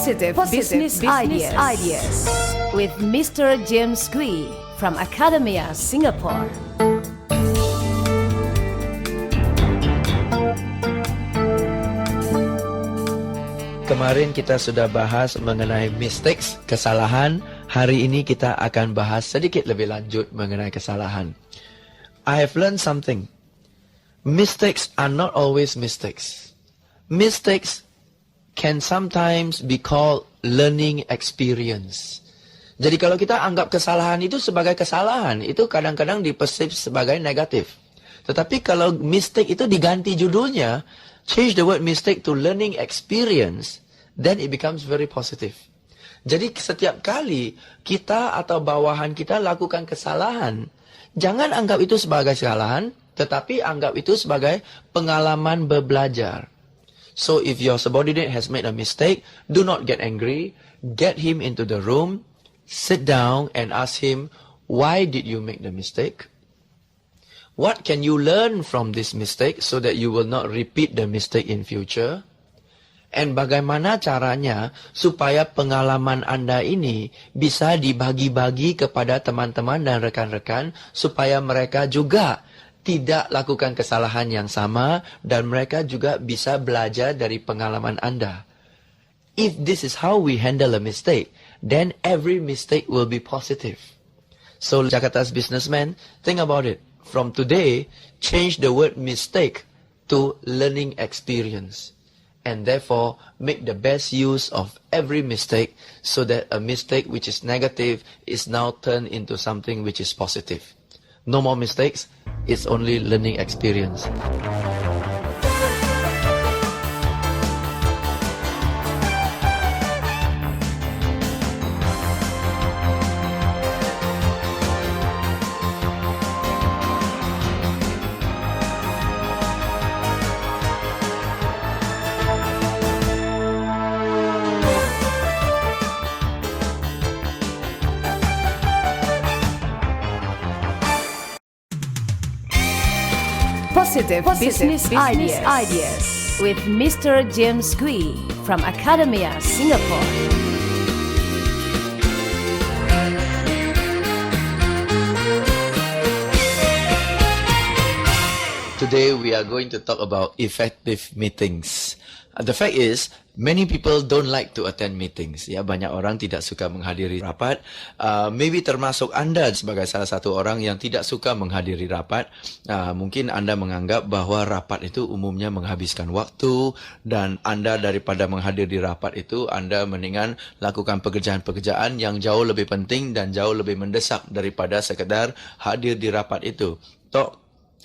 Positive business ideas with Mr. James Gui from Academia Singapore. Kemarin kita sudah bahas mengenai mistakes, kesalahan. Hari ini kita akan bahas sedikit lebih lanjut mengenai kesalahan. I have learned something. Mistakes are not always mistakes. Mistakes can sometimes be called learning experience. Jadi kalau kita anggap kesalahan itu sebagai kesalahan, itu kadang-kadang dipersepsi sebagai negatif. Tetapi kalau mistake itu diganti judulnya, change the word mistake to learning experience, then it becomes very positive. Jadi setiap kali kita atau bawahan kita lakukan kesalahan, jangan anggap itu sebagai kesalahan, tetapi anggap itu sebagai pengalaman berbelajar. So if your subordinate has made a mistake, do not get angry. Get him into the room, sit down and ask him, why did you make the mistake? What can you learn from this mistake so that you will not repeat the mistake in future? And bagaimana caranya supaya pengalaman Anda ini bisa dibagi-bagi kepada teman-teman dan rekan-rekan supaya mereka juga tidak lakukan kesalahan yang sama dan mereka juga bisa belajar dari pengalaman Anda. If this is how we handle a mistake, then every mistake will be positive. So Jakarta's businessmen, think about it. From today, change the word mistake to learning experience. And therefore, make the best use of every mistake so that a mistake which is negative is now turned into something which is positive. No more mistakes, it's only learning experience. Positive business ideas with Mr. James Gui from Academia Singapore. Today we are going to talk about effective meetings. The fact is, many people don't like to attend meetings. Ya, banyak orang tidak suka menghadiri rapat. Maybe termasuk Anda sebagai salah satu orang yang tidak suka menghadiri rapat. Mungkin Anda menganggap bahwa rapat itu umumnya menghabiskan waktu dan Anda daripada menghadiri rapat itu, Anda mendingan lakukan pekerjaan-pekerjaan yang jauh lebih penting dan jauh lebih mendesak daripada sekedar hadir di rapat itu.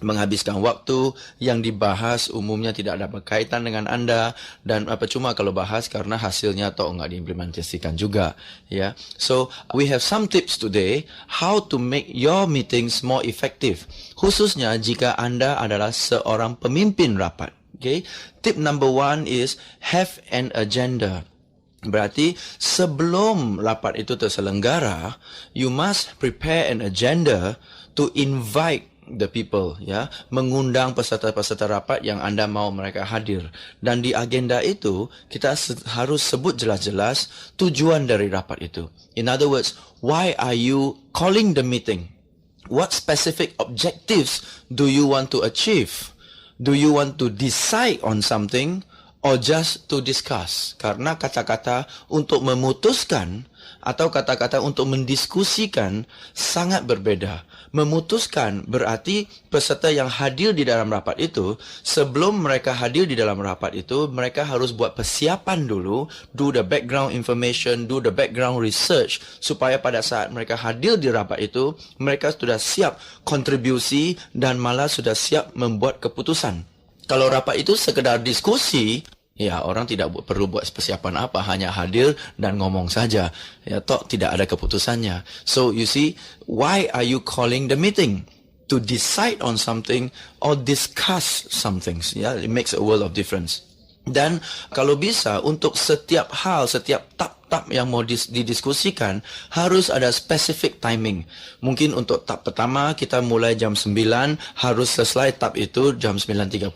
Menghabiskan waktu yang dibahas umumnya tidak ada berkaitan dengan Anda dan percuma kalau bahas karena hasilnya nggak diimplementasikan juga, ya. So we have some tips today how to make your meetings more effective, khususnya jika Anda adalah seorang pemimpin rapat. Okay? Tip number 1 is have an agenda. Berarti sebelum rapat itu terselenggara, you must prepare an agenda to invite the people, ya, mengundang peserta-peserta rapat yang Anda mau mereka hadir. Dan di agenda itu, kita harus sebut jelas-jelas tujuan dari rapat itu. In other words, why are you calling the meeting? What specific objectives do you want to achieve? Do you want to decide on something or just to discuss? Karena kata-kata untuk memutuskan atau kata-kata untuk mendiskusikan sangat berbeda. Memutuskan berarti peserta yang hadir di dalam rapat itu, sebelum mereka hadir di dalam rapat itu, mereka harus buat persiapan dulu, do the background information, do the background research, supaya pada saat mereka hadir di rapat itu, mereka sudah siap kontribusi dan malah sudah siap membuat keputusan. Kalau rapat itu sekedar diskusi, ya, orang tidak perlu buat persiapan apa, hanya hadir dan ngomong saja. Ya, tidak ada keputusannya. So, you see, why are you calling the meeting? To decide on something or discuss something. Ya, it makes a world of difference. Dan kalau bisa, untuk setiap hal, setiap tab yang mau didiskusikan, harus ada specific timing. Mungkin untuk tab pertama, kita mulai jam 9, harus selesai tab itu jam 9.30.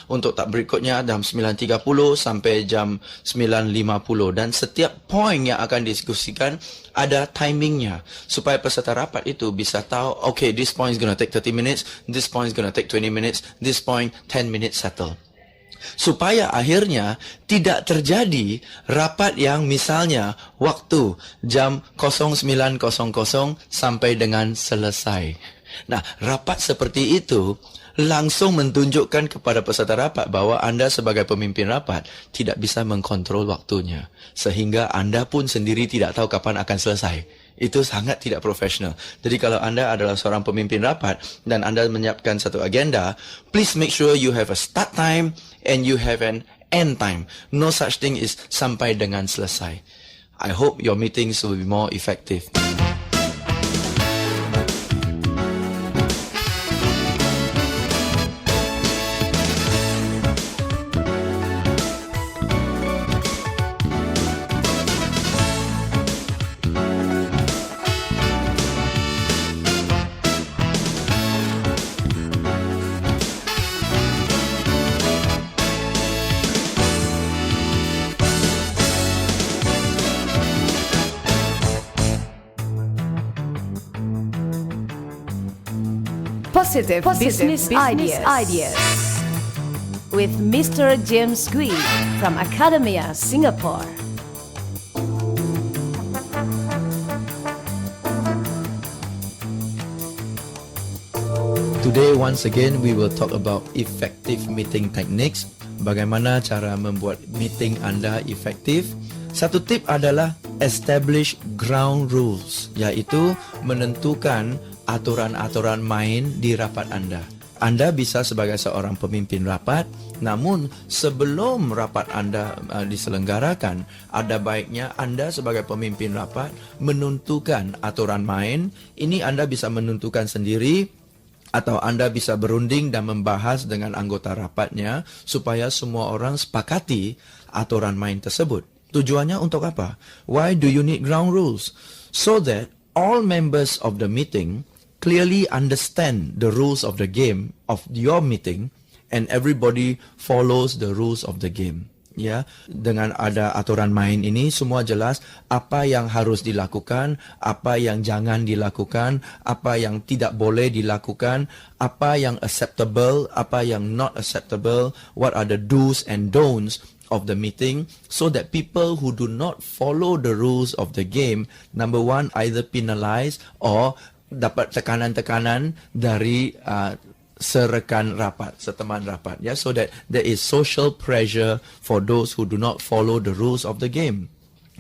Untuk tab berikutnya, jam 9.30 sampai jam 9.50. Dan setiap poin yang akan didiskusikan, ada timingnya. Supaya peserta rapat itu bisa tahu, okay, this point is going to take 30 minutes, this point is going to take 20 minutes, this point 10 minutes settle. Supaya akhirnya tidak terjadi rapat yang misalnya waktu jam 09.00 sampai dengan selesai. Nah, rapat seperti itu langsung menunjukkan kepada peserta rapat bahwa anda sebagai pemimpin rapat tidak bisa mengkontrol waktunya. Sehingga anda pun sendiri tidak tahu kapan akan selesai. Itu sangat tidak profesional. Jadi kalau anda adalah seorang pemimpin rapat dan anda menyiapkan satu agenda, please make sure you have a start time and you have an end time. No such thing is sampai dengan selesai. I hope your meetings will be more effective. Positive business ideas with Mr. James Gui from Academia Singapore. Today, once again, we will talk about effective meeting techniques. Bagaimana cara membuat meeting anda efektif. Satu tip adalah establish ground rules, iaitu menentukan aturan-aturan main di rapat anda. Anda bisa sebagai seorang pemimpin rapat, namun sebelum rapat anda diselenggarakan, ada baiknya anda sebagai pemimpin rapat menentukan aturan main. Ini anda bisa menentukan sendiri, atau anda bisa berunding dan membahas dengan anggota rapatnya supaya semua orang sepakati aturan main tersebut. Tujuannya untuk apa? Why do you need ground rules? So that all members of the meeting clearly understand the rules of the game of your meeting and everybody follows the rules of the game. Ya, dengan ada aturan main ini semua jelas apa yang harus dilakukan, apa yang jangan dilakukan, apa yang tidak boleh dilakukan, apa yang acceptable, apa yang not acceptable, what are the do's and don'ts of the meeting, so that people who do not follow the rules of the game, number one, either penalized or dapat tekanan-tekanan dari serekan rapat, seteman rapat, ya, so that there is social pressure for those who do not follow the rules of the game.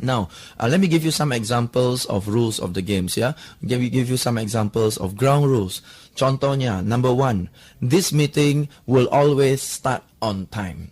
Now, let me give you some examples of rules of the games, ya. Give you some examples of ground rules. Contohnya, number one, this meeting will always start on time.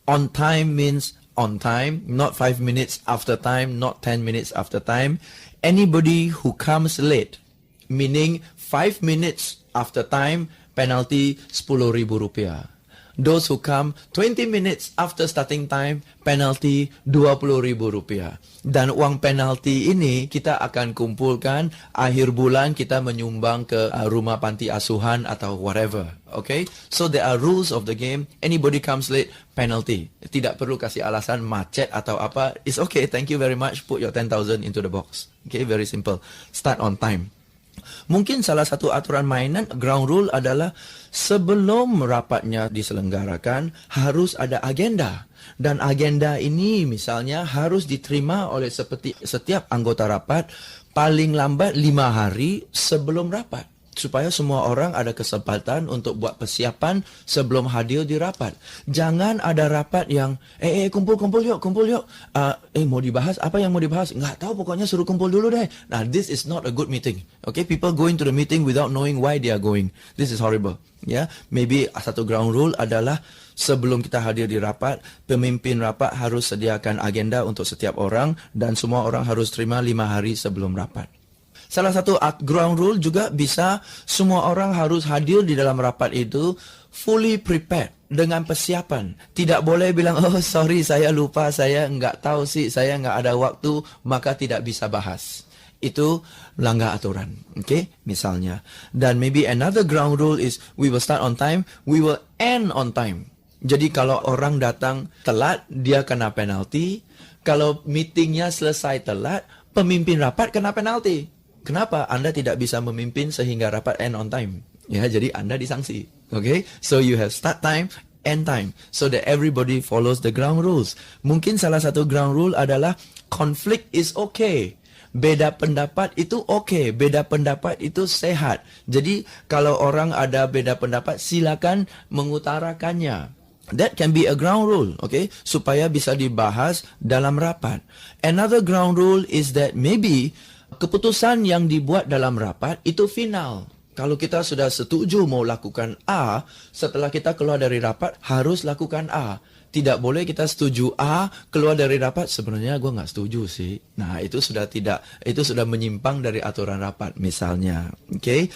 On time means on time, not 5 minutes after time, not 10 minutes after time. Anybody who comes late, meaning 5 minutes after time, penalty Rp10.000. Those who come 20 minutes after starting time, penalty Rp20.000. Dan uang penalti ini kita akan kumpulkan akhir bulan, kita menyumbang ke rumah panti asuhan atau whatever. Okay? So there are rules of the game. Anybody comes late, penalty. Tidak perlu kasih alasan macet atau apa. It's okay, thank you very much. Put your 10,000 into the box. Okay, very simple. Start on time. Mungkin salah satu aturan mainan, ground rule adalah sebelum rapatnya diselenggarakan harus ada agenda. Dan agenda ini misalnya harus diterima oleh setiap anggota rapat paling lambat 5 hari sebelum rapat. Supaya semua orang ada kesempatan untuk buat persiapan sebelum hadir di rapat. Jangan ada rapat yang, kumpul yuk. Mau dibahas, apa yang mau dibahas? Nggak tahu, pokoknya suruh kumpul dulu deh. Nah, this is not a good meeting. Okay, people go into the meeting without knowing why they are going. This is horrible. Ya, maybe satu ground rule adalah sebelum kita hadir di rapat, pemimpin rapat harus sediakan agenda untuk setiap orang dan semua orang harus terima 5 hari sebelum rapat. Salah satu ground rule juga bisa semua orang harus hadir di dalam rapat itu fully prepared. dengan persiapan. Tidak boleh bilang, oh sorry saya lupa, saya nggak tahu sih, saya nggak ada waktu, maka tidak bisa bahas. Itu langgar aturan. Okay, misalnya. Dan maybe another ground rule is, we will start on time, we will end on time. Jadi kalau orang datang telat, dia kena penalti. Kalau meetingnya selesai telat, pemimpin rapat kena penalti. Kenapa? Anda tidak bisa memimpin sehingga rapat end on time. Ya, jadi Anda disangsi. Okay? So you have start time, end time. So that everybody follows the ground rules. Mungkin salah satu ground rule adalah conflict is okay. Beda pendapat itu okay. Beda pendapat itu sehat. Jadi kalau orang ada beda pendapat, silakan mengutarakannya. That can be a ground rule, okay? Supaya bisa dibahas dalam rapat. Another ground rule is that maybe keputusan yang dibuat dalam rapat itu final. Kalau kita sudah setuju mau lakukan A, setelah kita keluar dari rapat harus lakukan A. Tidak boleh kita setuju A, keluar dari rapat, sebenarnya gue nggak setuju sih. Nah, itu sudah menyimpang dari aturan rapat misalnya. Okay?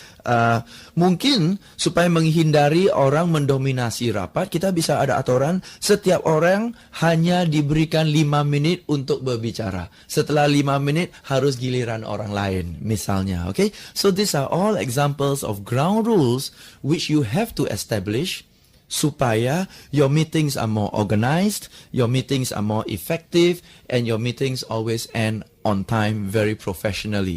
Mungkin supaya menghindari orang mendominasi rapat, kita bisa ada aturan setiap orang hanya diberikan 5 menit untuk berbicara. Setelah 5 menit harus giliran orang lain misalnya. Okay? So these are all examples of ground rules which you have to establish supaya your meetings are more organized, your meetings are more effective, and your meetings always end on time very professionally.